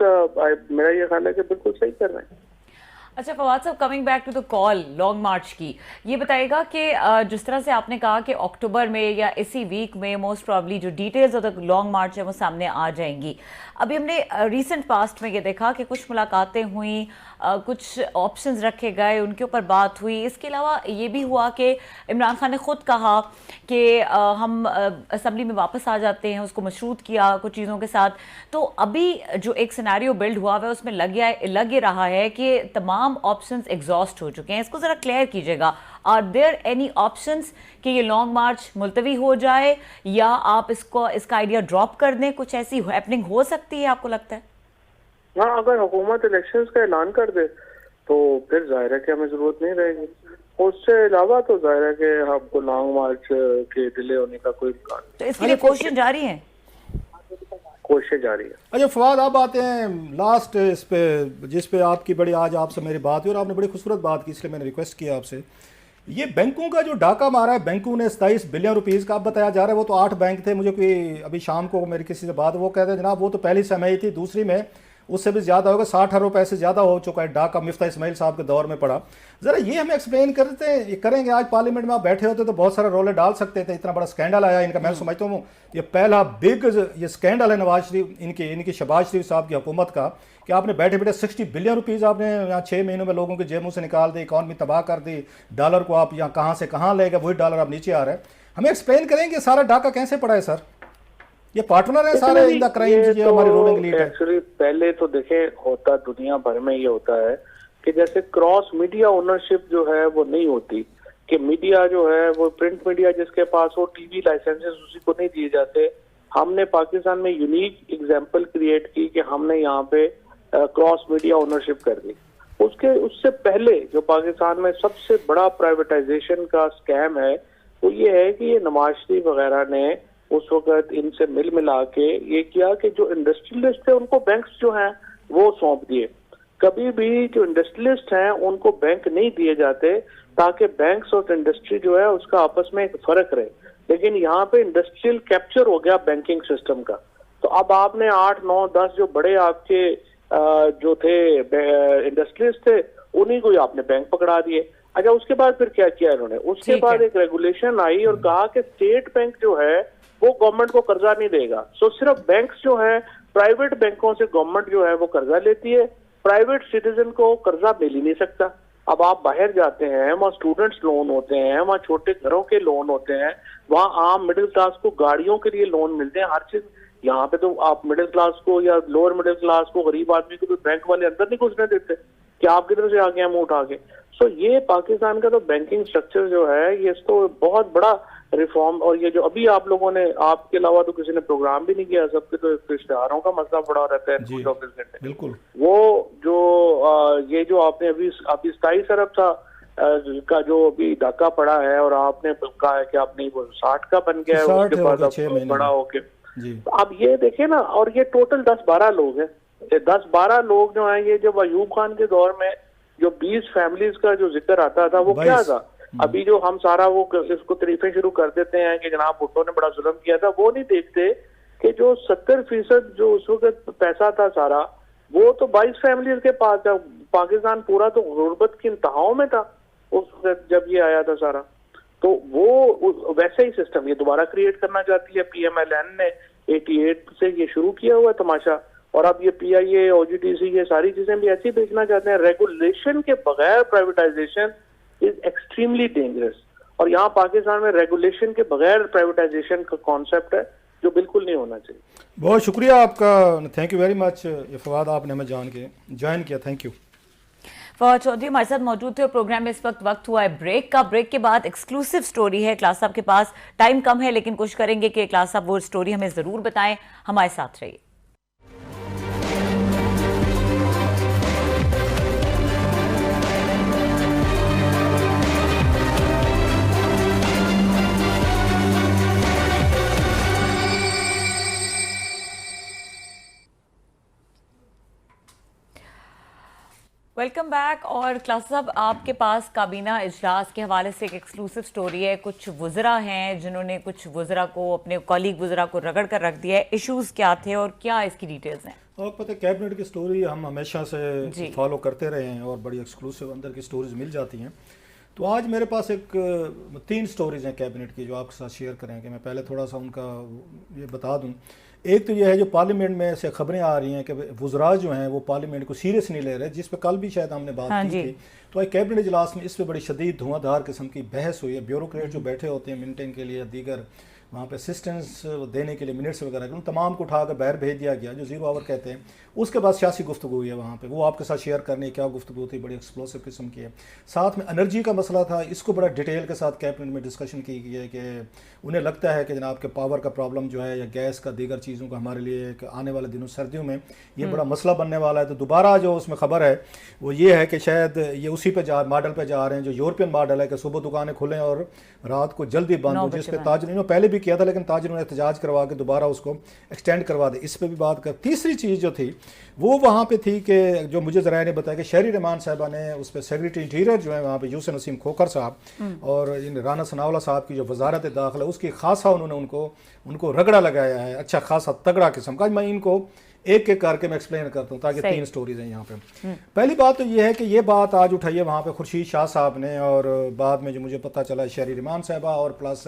मेरा ये ख्याल है कि बिल्कुल सही कर रहे हैं। अच्छा फवाद साहब, coming back to the call long march की, ये बताइएगा कि जिस तरह से आपने कहा कि अक्टूबर में या इसी वीक में मोस्ट प्रॉब्ली जो डिटेल्स ऑफ द लॉन्ग मार्च है वो सामने आ जाएंगी। अभी हमने रिसेंट पास्ट में ये देखा कि कुछ मुलाकातें हुई, कुछ ऑप्शंस रखे गए, उनके ऊपर बात हुई। इसके अलावा ये भी हुआ कि इमरान खान ने खुद कहा कि हम असम्बली में वापस आ जाते हैं, उसको मशरूत किया कुछ चीज़ों के साथ। तो अभी जो एक सिनेरियो बिल्ड हुआ है उसमें लग ये रहा है कि तमाम ऑप्शंस एग्जॉस्ट हो चुके हैं। इसको ज़रा क्लियर कीजिएगा, आर देयर एनी ऑप्शंस कि ये लॉन्ग मार्च मुलतवी हो जाए या आप इसका आइडिया ड्रॉप कर दें? कुछ ऐसी हैपनिंग हो सकती है आपको लगता है? हाँ, अगर हुकूमत इलेक्शंस का ऐलान कर दे तो फिर जाहिर है कि हमें जरूरत नहीं रहेगी। उससे अलावा तो जाहिर है कि आपको लॉन्ग मार्च के डिले होने का कोई इम्कान। तो इसके लिए कोशिश जारी है, कोशिश जारी है। अच्छा फवाद, आप आते हैं लास्ट इस पे जिस पे आपकी बड़ी आज आपसे मेरी बात हुई और आपने बड़ी खूबसूरत बात की, इसलिए मैंने रिक्वेस्ट किया आपसे। ये बैंकों का जो डाका मारा है, बैंकों ने 27 बिलियन रुपीज़ का, अब बताया जा रहा है वो तो 8 बैंक थे। मुझे कोई अभी शाम को मेरी किसी से बात, वो कहते हैं जनाब वो तो पहली समय थी, दूसरी में उससे भी ज़्यादा होगा, 60 अरब पैसे ज़्यादा हो चुका है। डाका मिफ्ता इस्माइल साहब के दौर में पड़ा। ज़रा ये हमें एक्सप्लेन करते हैं, ये करेंगे। आज पार्लियामेंट में आप बैठे होते तो बहुत सारे रोले डाल सकते थे, इतना बड़ा स्कैंडल आया इनका। मैं समझता हूँ ये पहला बिग ये स्कैंडल है नवाज शरीफ, इनकी शहबाज शरीफ साहब की हुकूमत का, कि आपने बैठे बैठे 60 बिलियन रुपीज़ आपने यहाँ 6 महीनों में लोगों के जेबों से निकाल दी, इकॉनमी तबाह कर दी। डॉलर को आप यहाँ कहाँ से कहाँ ले गए, वही डॉलर अब नीचे आ रहा है। हमें एक्सप्लेन करेंगे सारा डाका कैसे पड़ा है सर? ये पार्टनर है सारे इन द क्राइम, ये हमारी रूलिंग लीड है। एक्चुअली पहले तो देखें, होता दुनिया भर में ये होता है कि जैसे क्रॉस मीडिया ओनरशिप जो है वो नहीं होती, कि मीडिया जो है वो प्रिंट मीडिया जिसके पास हो टीवी लाइसेंसेस उसी को नहीं दिए जाते। हमने पाकिस्तान में यूनिक एग्जांपल क्रिएट की कि हमने यहाँ पे क्रॉस मीडिया ओनरशिप कर दी। उससे पहले जो पाकिस्तान में सबसे बड़ा प्राइवेटाइजेशन का स्कैम है वो ये है कि ये नवाज शरीफ वगैरह ने उस वक्त इनसे मिला के ये किया कि जो इंडस्ट्रियलिस्ट थे उनको बैंक्स जो हैं वो सौंप दिए। कभी भी जो इंडस्ट्रियलिस्ट हैं उनको बैंक नहीं दिए जाते ताकि बैंक्स और इंडस्ट्री जो है उसका आपस में एक फर्क रहे। लेकिन यहाँ पे इंडस्ट्रियल कैप्चर हो गया बैंकिंग सिस्टम का। तो अब आपने 8, 9, 10 जो बड़े आपके जो थे इंडस्ट्रियलिस्ट थे उन्हीं को आपने बैंक पकड़ा दिए। अच्छा, उसके बाद फिर क्या किया इन्होंने? उसके बाद एक रेगुलेशन आई और कहा कि स्टेट बैंक जो है वो गवर्नमेंट को कर्जा नहीं देगा। सो सिर्फ बैंक्स जो है, प्राइवेट बैंकों से गवर्नमेंट जो है वो कर्जा लेती है, प्राइवेट सिटीजन को कर्जा मिल ही नहीं सकता। अब आप बाहर जाते हैं, वहाँ स्टूडेंट्स लोन होते हैं, वहाँ छोटे घरों के लोन होते हैं, वहाँ आम मिडिल क्लास को गाड़ियों के लिए लोन मिलते हैं, हर चीज यहाँ पे तो आप मिडिल क्लास को या लोअर मिडिल क्लास को, गरीब आदमी को तो बैंक वाले अंदर नहीं घुसने देते कि आप किधर से आ गए हम उठा के। सो ये पाकिस्तान का तो बैंकिंग स्ट्रक्चर जो है ये तो बहुत बड़ा रिफॉर्म, और ये जो अभी आप लोगों ने, आपके अलावा तो किसी ने प्रोग्राम भी नहीं किया, सबके तो इश्तेहारों का मसला पड़ा रहता है 24 घंटे। बिल्कुल वो जो ये जो आपने अभी 27 अरब था का जो अभी डाका पड़ा है और आपने कहा है कि आपने वो 60 का बन गया है, उसके बाद अब बड़ा होके अब ये देखे ना, और ये टोटल 10-12 लोग हैं। 10-12 लोग जो हैं, ये जब अयूब खान के दौर में जो 20 फैमिलीज का जो जिक्र आता था वो क्या था? अभी जो हम सारा वो इसको तारीफें शुरू कर देते हैं कि जनाब भुट्टो ने बड़ा जुल्म किया था, वो नहीं देखते कि जो 70% जो उस वक्त पैसा था सारा, वो तो 22 फैमिलीज के पास था। पाकिस्तान पूरा तो गुर्बत की इंतहाओं में था उस वक्त जब ये आया था सारा। तो वो वैसे ही सिस्टम ये दोबारा क्रिएट करना चाहती है। PMLN ने 88 से ये शुरू किया हुआ तमाशा, और अब ये PIA, OGTC, ये सारी चीजें भी ऐसी बेचना चाहते हैं। रेगुलेशन के बगैर प्राइवेटाइजेशन इज एक्सट्रीमली डेंजरस, और यहाँ पाकिस्तान में रेगुलेशन के बगैर प्राइवेटाइजेशन का कॉन्सेप्ट है जो बिल्कुल नहीं होना चाहिए। बहुत शुक्रिया आपका, थैंक यू वेरी मच। ये फवाद आपने हमें ज्वाइन किया, थैंक यू। फवाद चौधरी हमारे साथ मौजूद थे और प्रोग्राम में इस वक्त हुआ है ब्रेक का। ब्रेक के बाद एक्सक्लूसिव स्टोरी है। क्लास साहब के पास टाइम कम है, लेकिन कोशिश करेंगे कि क्लास साहब वो स्टोरी हमें जरूर बताएं। हमारे साथ रहिए। Welcome back. और क्लास साहब, आपके पास काबीना इजलास के हवाले से एक एक्सक्लूसिव स्टोरी है। कुछ वुज़रा हैं जिन्होंने कुछ वुज़रा को, अपने कॉलीग वुज़रा को रगड़ कर रख दिया है। इश्यूज़ क्या थे और क्या इसकी डिटेल्स हैं? और पता है, कैबिनेट की स्टोरी हम हमेशा से फॉलो करते रहे हैं और बड़ी एक्सक्लूसिव अंदर की स्टोरीज मिल जाती हैं। तो आज मेरे पास एक 3 स्टोरीज हैं कैबिनेट की जो आपके साथ शेयर करेंगे। मैं पहले थोड़ा सा उनका ये बता दूं। एक तो ये है जो पार्लियामेंट में से खबरें आ रही हैं कि वुज़रा जो हैं वो पार्लियामेंट को सीरियस नहीं ले रहे, जिस पे कल भी शायद हमने बात की थी। तो एक कैबिनेट इजलास में इस पर बड़ी शदीद धुआंधार किस्म की बहस हुई है। ब्यूरोक्रेट जो बैठे होते हैं मिनटें के लिए, दीगर वहाँ पे असिस्टेंस देने के लिए मिनट्स वगैरह, उन तमाम को उठाकर बाहर भेज दिया गया, जो 0 आवर कहते हैं। उसके बाद सियासी गुफ्तगू हुई है वहाँ पे, वो आपके साथ शेयर करने क्या गुफ्तगू थी, बड़ी एक्सप्लोसिव किस्म की है। साथ में एनर्जी का मसला था, इसको बड़ा डिटेल के साथ कैबिनेट में डिस्कशन की गई है कि उन्हें लगता है कि जनाब के पावर का प्रॉब्लम जो है या गैस का दीगर चीज़ों का हमारे लिए आने वाले दिनों सर्दियों में ये बड़ा मसला बनने वाला है। तो दोबारा जो उसमें खबर है वो ये है कि शायद ये उसी पे मॉडल पे जा रहे हैं जो यूरोपियन मॉडल है कि सुबह दुकानें खुलें और रात को जल्दी बंद हो, जिस पे ताजर ने पहले भी किया था लेकिन ताजरों ने एहतजाज करवा के दोबारा उसको एक्सटेंड करवा दे। इस पर भी बात कर। तीसरी चीज़ जो थी वो वहाँ पे थी कि जो मुझे ज़राए ने बताया कि शहरी रहमान साहबा ने उस पर सेक्रेटरी इंटीरियर जो है वहाँ पे यूसुफ नसीम खोखर साहब और इन राना सनाउल्लाह साहब की जो वजारत दाखिला उसकी खासा उन्होंने उनको रगड़ा लगाया है, अच्छा खासा तगड़ा किस्म का। मैं इनको एक एक करके मैं एक्सप्लेन करता हूँ ताकि 3 स्टोरीज हैं यहाँ पे। पहली बात तो ये है कि ये बात आज उठाई है वहाँ पे खुर्शीद शाह साहब ने, और बाद में जो मुझे पता चला शहरी रहमान साहबा और प्लस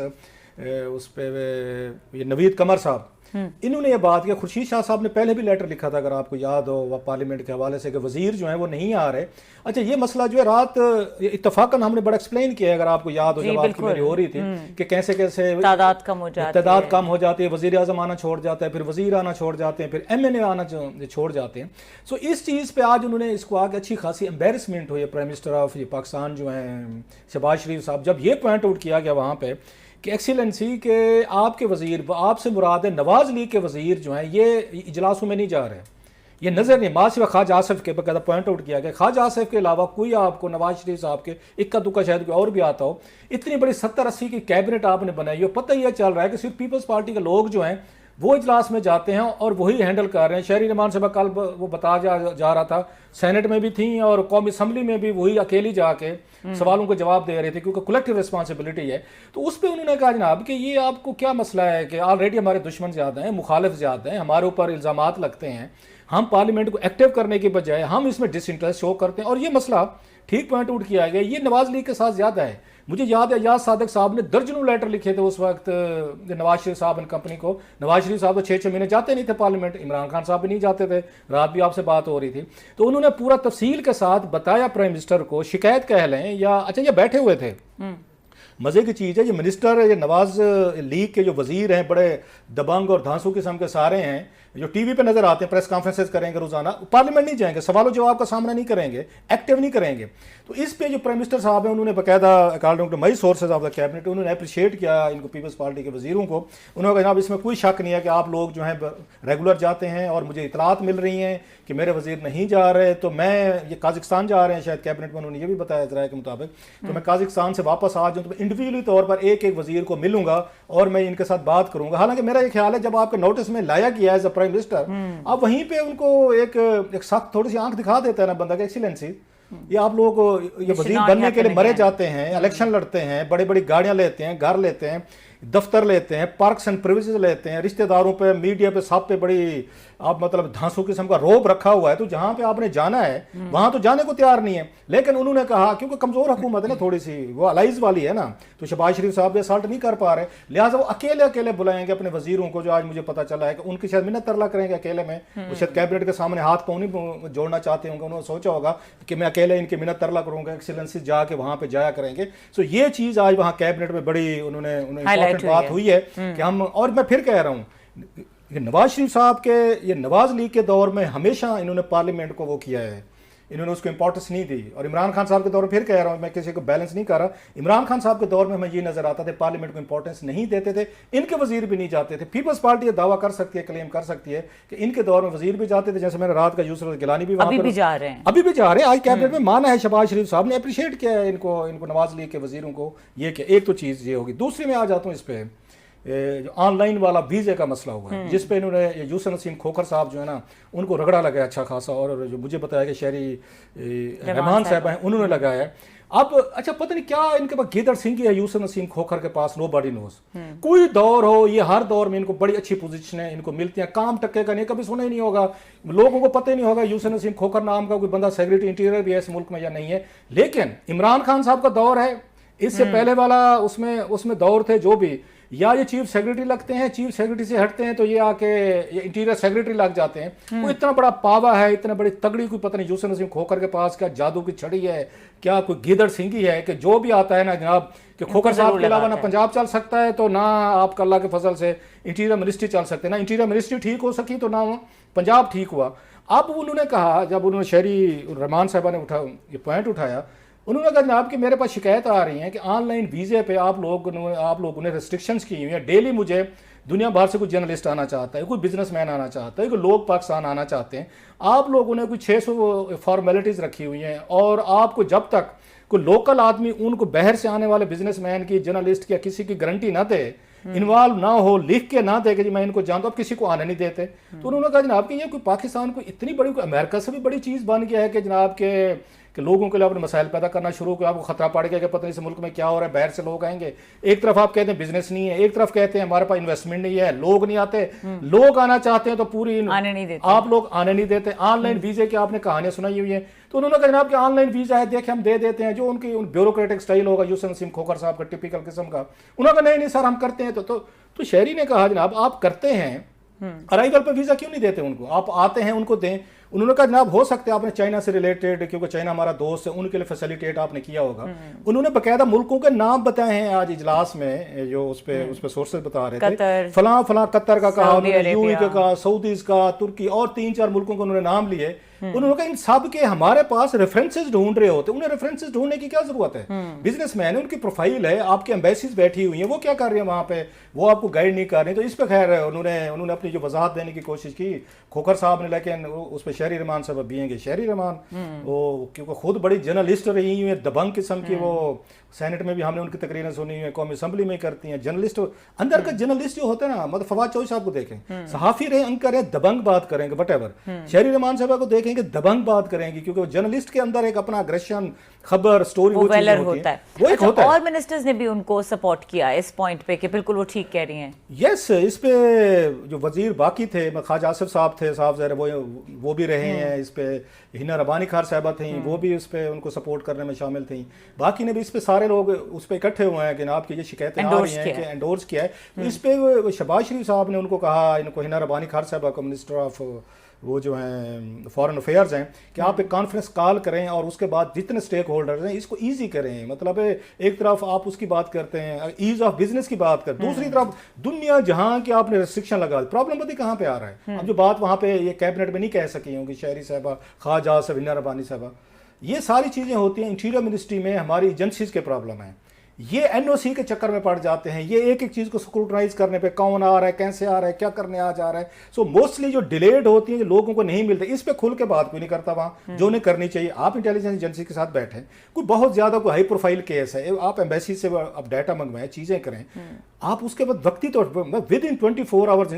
उस पर ये नवीद कमर साहब, इन्होंने ये बात किया। खुर्शीद शाह साहब ने पहले भी लेटर लिखा था, अगर आपको याद हो, वह पार्लियामेंट के हवाले से कि वजीर जो है वो नहीं आ रहे। अच्छा, ये मसला जो है रात इत्तफाकन हमने बड़ा एक्सप्लेन किया है, अगर आपको याद हो, जब आपकी मेरी हो रही थी कि कैसे कैसे तादाद कम हो जाती है, वजीर आजम आना छोड़ जाता है, फिर वजीर आना छोड़ जाते हैं, फिर MNA आना छोड़ जाते हैं। सो इस चीज़ पर आज उन्होंने इसको आगे अच्छी खासी एम्बेरसमेंट हुई है। प्राइम मिनिस्टर ऑफ पाकिस्तान जो हैं शहबाज शरीफ साहब, जब ये पॉइंट आउट किया गया वहाँ पर कि एक्सीलेंसी के आपके वजीर, आपसे मुराद है नवाज लीग के वजीर जो हैं ये इजलासों में नहीं जा रहे, ये नज़र नहीं। माँ सिवा ख्वाजा आसिफ के बकायदा पॉइंट आउट किया गया, ख्वाजा आसिफ के अलावा कोई आपको नवाज शरीफ साहब के इक्का दुक्का शायद कोई और भी आता हो। इतनी बड़ी 70-80 की कैबिनेट आपने बनाई हो, पता यह चल रहा है कि सिर्फ पीपल्स पार्टी के लोग जो हैं वो इजलास में जाते हैं और वही हैंडल कर रहे हैं। शहरी रहमान साहब कल वो बता जा रहा था, सेनेट में भी थी और कौमी असम्बली में भी वही अकेली जाके सवालों को जवाब दे रहे थे, क्योंकि कलेक्टिव रिस्पॉन्सिबिलिटी है। तो उस पर उन्होंने कहा जनाब कि ये आपको क्या मसला है कि ऑलरेडी हमारे दुश्मन ज़्यादा हैं, मुखालिफ ज़्यादा हैं, हमारे ऊपर इल्ज़ामात लगते हैं, हम पार्लियामेंट को एक्टिव करने के बजाय हम इसमें डिसइंटरेस्ट शो करते हैं। और ये मसला ठीक पॉइंट आउट किया गया, ये नवाज लीग के साथ ज़्यादा है। मुझे याद है याद सादिक साहब ने दर्जनों लेटर लिखे थे उस वक्त नवाज शरीफ साहब एंड कंपनी को। नवाज शरीफ साहब तो 6-6 महीने जाते नहीं थे पार्लियामेंट, इमरान खान साहब भी नहीं जाते थे, रात भी आपसे बात हो रही थी। तो उन्होंने पूरा तफसील के साथ बताया प्राइम मिनिस्टर को, शिकायत कह लें या अच्छा ये बैठे हुए थे मज़े की चीज़ है, ये मिनिस्टर, ये नवाज लीग के जो वजीर हैं, बड़े दबंग और धांसू किस्म के सारे हैं, जो टीवी पे नजर आते हैं, प्रेस कॉन्फ्रेंसेस करेंगे रोजाना, पार्लियामेंट नहीं जाएंगे, सवालों जवाब का सामना नहीं करेंगे, एक्टिव नहीं करेंगे। तो इस पे जो प्राइम मिनिस्टर साहब हैं, उन्होंने बाकायदा according to my sources of the cabinet, उन्होंने अप्रिशिएट किया इनको, पीपल्स पार्टी के वजीरों को। उन्होंने कहा जनाब इसमें कोई शक नहीं है कि आप लोग जो हैं रेगुलर जाते हैं और मुझे इतलात मिल रही हैं कि मेरे वजीर नहीं जा रहे, तो मैं ये काजिकिस्तान जा रहे हैं शायद कैबिनेट में, उन्होंने ये भी बताया इजराइल के मुताबिक, तो मैं काजिकिस्तान से वापस आ जाऊँ तो मैं इंडिविजुअली तौर पर एक एक वजीर को मिलूंगा और मैं इनके साथ बात करूंगा। हालांकि मेरा ये ख्याल है जब आपके नोटिस में लाया गया एज अ प्राइम मिनिस्टर, आप वहीं पे उनको एक सख्त थोड़ी सी आंख दिखा देता है ना बंदा, एक्सीलेंसी, ये आप लोग ये वजीर बनने के लिए मरे जाते हैं, इलेक्शन लड़ते हैं, बड़ी बड़ी गाड़ियां लेते हैं, घर लेते हैं, दफ्तर लेते हैं, पार्क्स एंड प्रिविलेजेस लेते हैं, रिश्तेदारों पे, मीडिया पे, सब पे बड़ी आप मतलब धांसू किस्म का रोब रखा हुआ है। तो जहां पे आपने जाना है वहां तो जाने को तैयार नहीं है। लेकिन उन्होंने कहा क्योंकि कमजोर हुकूमत है ना थोड़ी सी, वो अलाइज वाली है ना, तो शहबाज शरीफ साहब असल्ट नहीं कर पा रहे, लिहाजा वो अकेले अकेले बुलाएंगे अपने वजीरों को, जो आज मुझे पता चला है कि उनकी शायद मिन्नत तरला करेंगे अकेले में, वो शायद कैबिनेट के सामने हाथ पाँव नहीं जोड़ना चाहते होंगे, उन्होंने सोचा होगा कि मैं अकेले इनकी मिन्नत तरला करूंगा, एक्सीलेंसी जाके वहां पे जाया करेंगे। सो ये चीज आज वहां कैबिनेट में बड़ी उन्होंने इंपॉर्टेंट बात हुई है कि हम, और मैं फिर कह रहा हूँ नवाज शरीफ साहब के, ये नवाज लीग के दौर में हमेशा इन्होंने पार्लियामेंट को वो किया है, इन्होंने उसको इंपॉर्टेंस नहीं दी। और इमरान खान साहब के दौर में फिर कह रहा हूं, मैं किसी को बैलेंस नहीं कर रहा, इमरान खान साहब के दौर में हमें ये नजर आता था पार्लियामेंट को इंपॉर्टेंस नहीं देते थे, इनके वजीर भी नहीं जाते थे। पीपल्स पार्टी ये दावा कर सकती है, क्लेम कर सकती है कि इनके दौर में वजीर भी जाते थे, जैसे मैंने रात का यूसुफ गिलानी भी अभी भी जा रहे हैं, अभी भी जा रहे हैं। आज कैबिनेट में माना है, शहबाज शरीफ साहब ने अप्रिशिएट किया है इनको नवाज लीग के वजीरों को। ये क्या, एक तो चीज ये होगी। दूसरी में आ जाता हूँ इस पे जो ऑनलाइन वाला वीजे का मसला हुआ है, जिस पे इन्होंने यूसुफ नसीम खोखर साहब जो है ना, उनको रगड़ा लगा अच्छा खासा, और जो मुझे बताया कि शहरी रहमान साहब हैं उन्होंने लगाया है। अब अच्छा पता नहीं क्या इनके पास गिदड़ सिंह है यूसुफ नसीम खोखर के पास, नो बॉडी नोज। कोई दौर हो, ये हर दौर में इनको बड़ी अच्छी पोजीशन है, इनको मिलती है, काम टक्के का नहीं, कभी सुना ही नहीं होगा, लोगों को पता ही नहीं होगा यूसुफ नसीम खोखर नाम का कोई बंदा सेक्रेटरी इंटीरियर भी है इस मुल्क में या नहीं है। लेकिन इमरान खान साहब का दौर है, इससे पहले वाला उसमें दौर थे जो भी, या ये चीफ सेक्रेटरी लगते हैं, चीफ सेक्रेटरी से हटते हैं तो ये आके ये इंटीरियर सेक्रेटरी लग जाते हैं। वो इतना बड़ा पावा है, इतना बड़ी तगड़ी, कोई पता नहीं यूसुफ नसीम खोखर के पास क्या जादू की छड़ी है, क्या कोई गिदड़ सिंगी है कि जो भी आता है ना जनाब, कि खोखर साहब के अलावा ना पंजाब चल सकता है, तो ना आपका अल्लाह के फजल से इंटीरियर मिनिस्ट्री चल सकते, ना इंटीरियर मिनिस्ट्री ठीक हो सकी तो ना पंजाब ठीक हुआ। अब उन्होंने कहा, जब उन्होंने शहरी रहमान साहबा ने ये पॉइंट उठाया, उन्होंने कहा जनाब कि मेरे पास शिकायत आ रही है कि ऑनलाइन वीज़े पे आप लोगों ने रिस्ट्रिक्शंस की हुई हैं। डेली मुझे दुनिया भर से कोई जर्नलिस्ट आना चाहता है, कोई बिजनेसमैन आना चाहता है, कोई लोग पाकिस्तान आना चाहते हैं, आप लोगों ने कोई 600 फॉर्मेलिटीज़ रखी हुई हैं, और आपको जब तक कोई लोकल आदमी उनको बाहर से आने वाले बिजनेसमैन की, जर्नलिस्ट की, किसी की गारंटी ना दे, इन्वॉल्व ना हो, लिख के ना दे कि मैं इनको जानता हूँ, आप किसी को आने नहीं देते। तो उन्होंने कहा जनाब कि ये कोई पाकिस्तान को इतनी बड़ी, अमेरिका से भी बड़ी चीज़ बन गया है कि जनाब के कि लोगों के लिए आपने मसाइल पैदा करना शुरू किया, आपको खतरा पड़ गया कि पता नहीं इस मुल्क में क्या हो रहा है, बाहर से लोग आएंगे। एक तरफ आप कहते हैं बिजनेस नहीं है, एक तरफ कहते हैं हमारे पास इन्वेस्टमेंट नहीं है, लोग नहीं आते, लोग आना चाहते हैं तो पूरी आने नहीं देते, आप लोग आने नहीं देते। ऑनलाइन वीजे की आपने कहानियां सुनाई हुई है, तो उन्होंने कहा जनाब कि ऑनलाइन वीजा है, देखे हम दे देते हैं, जो उनकी ब्यूरोक्रेटिक स्टाइल होगा यूसुफ नसीम खोखर साहब का टिपिकल किस्म का। उन्होंने कहा नहीं सर हम करते हैं। तो शहरी ने कहा जनाब आप करते हैं, अराइवल पर वीजा क्यों नहीं देते उनको, आप आते हैं उनको दें। उन्होंने कहा जनाब हो सकता है आपने चाइना से रिलेटेड, क्योंकि चाइना हमारा दोस्त है, उनके लिए फैसिलिटेट आपने किया होगा। उन्होंने बकायदा मुल्कों के नाम बताए हैं आज इजलास में, जो उस पे सोर्सेज बता रहे थे, फलां फलां कतर का कहा, यूएई का कहा, सऊदीज का, तुर्की, और 3-4 मुल्कों को उन्होंने नाम लिए। उन्होंने कहा इन सब के हमारे पास रेफरेंसेस ढूंढ रहे होते, उन्हें रेफरेंसेस ढूंढने की क्या जरूरत है, बिजनेसमैन है, उनकी प्रोफाइल है, आपकी एम्बेसीज बैठी हुई है, वो क्या कर रहे हैं वहां पे, वो आपको गाइड नहीं कर रहे। तो इस पे खैर उन्होंने अपनी जो वजाहत देने की कोशिश की खोखर साहब ने, लेकिन उस पर शहरी रहमान साहब भी हैं, शहरी रहमान वो क्योंकि खुद बड़ी जर्नलिस्ट रही हुई है, दबंग किस्म की, वो सेनेट में भी हमने उनकी तकरीरें सुनी हुई है, कौमी असम्बली में करती हैं, जर्नलिस्ट अंदर का जर्नलिस्ट जो होता है ना, मतलब फवाद चौधरी साहब को देखें, सहाफी रहे, अंकर रहे, दबंग बात करेंगे वटेवर, शहरी रहमान साहब को देखेंगे दबंग बात करेंगी, क्योंकि वो जर्नलिस्ट के अंदर एक अपना अग्रेशन, खबर, स्टोरी वो वेलर होता है। वो एक होता है। और मिनिस्टर्स ने भी उनको सपोर्ट किया इस पॉइंट पे कि बिल्कुल वो ठीक कह रही हैं। यस, इस पे जो वजीर बाकी थे, ख्वाजा आसिफ साहब थे, साहब जरा वो भी रहे हैं, इस पे हिना रबानी खार साहबा थी, वो भी उस पे उनको सपोर्ट करने में शामिल थी। बाकी ने भी इस पे सारे लोग उस पे इकट्ठे हुए हैं कि आपकी ये शिकायतें आ रही हैं कि एंडोर्स किया है। तो इस पे शहबाज शरीफ साहब ने उनको कहा, इनको हिना रबानी खार साहबा को मिनिस्टर ऑफ वो जो हैं फॉरेन अफेयर्स हैं कि आप एक कॉन्फ्रेंस कॉल करें और उसके बाद जितने स्टेक होल्डर्स हैं इसको ईजी करें। मतलब एक तरफ आप उसकी बात करते हैं, ईज ऑफ बिजनेस की बात करते हैं, दूसरी तरफ दुनिया जहां की आपने रिस्ट्रिक्शन लगा दी। प्रॉब्लम पता कहाँ पे आ रहा है? अब जो बात वहाँ पे ये कैबिनेट में नहीं कह सकी होंगी शहरी साहबा, ख्वाजा सविना रबानी साहबा, ये सारी चीज़ें होती हैं इंटीरियर मिनिस्ट्री में, हमारी एजेंसीज के प्रॉब्लम है। ये एनओसी के चक्कर में पड़ जाते हैं, ये एक एक चीज़ को स्क्रूटनाइज करने पे कौन आ रहा है, कैसे आ रहा है, क्या करने आ जा रहा है। सो मोस्टली जो डिलेड होती है, जो लोगों को नहीं मिलते, इस पे खुल के बात कोई नहीं करता वहाँ जो उन्हें करनी चाहिए। आप इंटेलिजेंस एजेंसी के साथ बैठे, कोई बहुत ज़्यादा कोई हाई प्रोफाइल केस है, आप एम्बेसी से आप डाटा मंगवाएं, चीज़ें करें, आप उसके बाद वक्ती तौर पर विद इन 24 आवर्स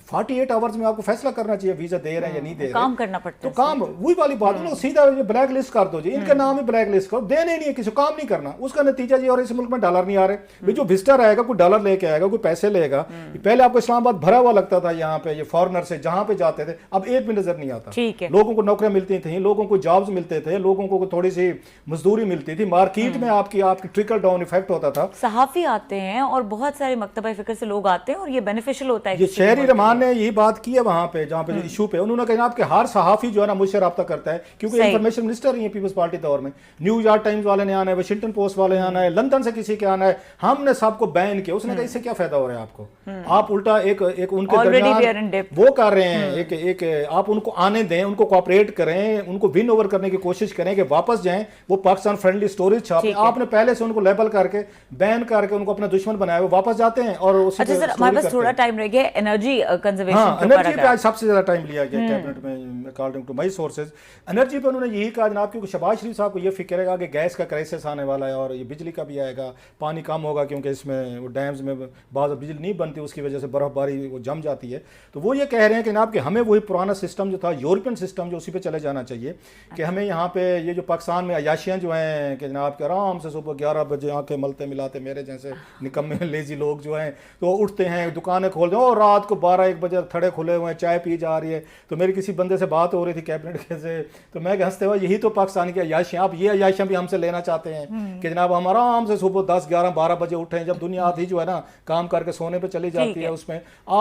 48 आवर्स में आपको फैसला करना चाहिए वीज़ा दे रहे हैं या नहीं दे रहे। काम करना पड़ता है, तो काम वही वाली बात है, सीधा ब्लैक लिस्ट कर दो जी, इनका नाम ही ब्लैक लिस्ट करो, देने नहीं है किसी को, काम नहीं करना, उसका नतीजा जी। और इस मुल्क में डॉलर नहीं आ रहे भाई, जो विजिटर आएगा कोई डॉलर लेके आएगा, कोई पैसे लेगा। पहले आपको इस्लामाबाद भरा हुआ लगता था यहाँ पे, ये फॉरेनर से जहाँ पे जाते थे, अब एक भी नजर नहीं आता। ठीक है, लोगों को नौकरियां मिलती थी, लोगों को जॉब्स मिलते थे, लोगों को थोड़ी सी मजदूरी मिलती थी, मार्केट में आपकी ट्रिकल डाउन इफेक्ट होता था। सहाफी आते हैं और बहुत सारे मकतबा फिक्र से लोग आते हैं और ये बेनिफिशियल होता है। ये शहरी रहमान ने यही बात की है वहां पे, जहाँ पे जो इशू पे उन्होंने कहा आपके हर सहाफी जो है ना मुझसे रब्ता करता है, क्योंकि इंफॉर्मेशन मिनिस्टर ही है पीपल्स पार्टी दौर में। न्यूयॉर्क टाइम्स वाले ने आना है, वाशिंगटन पोस्ट वाले ने आना है, लंदन से किसी के आना है, हमने सबको बैन किया। उसने कहा इससे क्या फायदा हो रहा है आपको, आप उल्टा एक उनके दरमियान वो कर रहे हैं, एक आप उनको आने दें, उनको कोऑपरेट करें, उनको विन ओवर करने की कोशिश करें कि वापस जाएं, वो पाकिस्तान फ्रेंडली स्टोरीज छापें। आपने पहले से उनको लेबल करके बैन करके उनको अपना दुश्मन बनाया, वो वापस जाते हैं। और अच्छा सर, हमारे पास थोड़ा टाइम रह गया, एनर्जी कंजर्वेशन एनर्जी पे आज सबसे ज्यादा टाइम लिया गया कैबिनेट में, according to my sources. Energy पे उन्होंने यही कहा जनाब, क्योंकि शहबाज शरीफ साहब को ये फिक्र है कि गैस का क्राइसिस आने वाला है और ये बिजली का भी आएगा, पानी कम होगा क्योंकि इसमें वो डैम्स में बाद बिजली नहीं बनती, उसकी वजह से बर्फबारी वो जम जाती है। तो वो ये कह रहे हैं कि जनाब कि हमें वही पुराना सिस्टम जो था, यूरोपियन सिस्टम, जो उसी पे चले जाना चाहिए कि हमें यहाँ पे ये जो पाकिस्तान में अयाशियाँ जो हैं कि जनाब के आराम से सुबह 11 बजे आंखें मलते मिलाते मेरे जैसे निकम्मे लेजी लोग जो हैं तो उठते हैं, दुकानें खोल दें और रात को 12-1 बजे थड़े खुले हुए हैं, चाय पी जा रही है। तो मेरी किसी बंदे से बात हो रही थी कैबिनेट के से, तो मैं हंसते हुए यही तो पाकिस्तान की अयाशियाँ, आप ये अयाशियाँ भी हमसे लेना चाहते हैं कि जनाब हम आराम से सुबह 10-11-12 बजे उठें, जब दुनिया आधी जो है ना काम करके सोने पे चली जाती है उसमें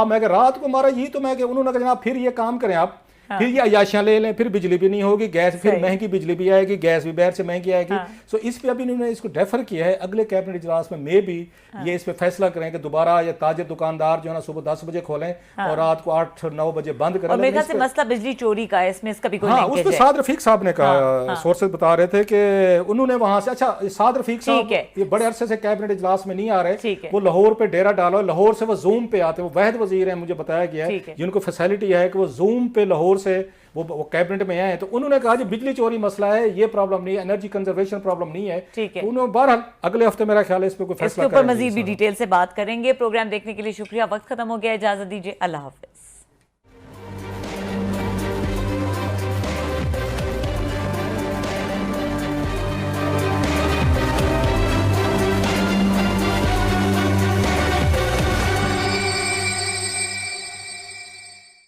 मैं रात को हमारा यही तो मैं उन्होंने कहा जनाब फिर ये काम करें आप, फिर ये अयाशियां ले लें, फिर बिजली भी नहीं होगी, गैस फिर महंगी बिजली भी आएगी, गैस भी बाहर से महंगी आएगी। सो इस पे अभी इन्होंने इसको डेफर किया है, अगले कैबिनेट इजलास में मे भी ये इस पे फैसला करें कि दोबारा ये ताजे दुकानदार जो है ना सुबह 10 बजे खोलें और रात को 8-9 बजे बंद करें। और मेरे ख्याल से मसला बिजली चोरी का है, इसमें इसका भी कोई लिंकेज है। उसमें साद रफीक साहब ने कहा, सोर्सेज बता रहे थे कि उन्होंने वहां से, अच्छा साद रफीक साहब ये बड़े अरसे से कैबिनेट इजलास में नहीं आ रहे, वो लाहौर पे डेरा डालो, लाहौर से वो जूम पे आते, वो वहद वजीर है मुझे बताया गया है जिनको फैसिलिटी है कि वो जूम पे लाहौर से वो कैबिनेट में आए। तो उन्होंने कहा जी बिजली चोरी मसला है, ये प्रॉब्लम नहीं है, एनर्जी कंजर्वेशन प्रॉब्लम नहीं है। तो उन्होंने बहरहाल अगले हफ्ते मेरा ख्याल है इस पे कोई फैसला करेंगे, मजीद भी डिटेल से बात करेंगे। प्रोग्राम देखने के लिए शुक्रिया, वक्त खत्म हो गया, इजाजत दीजिए, अल्लाह हाफिज।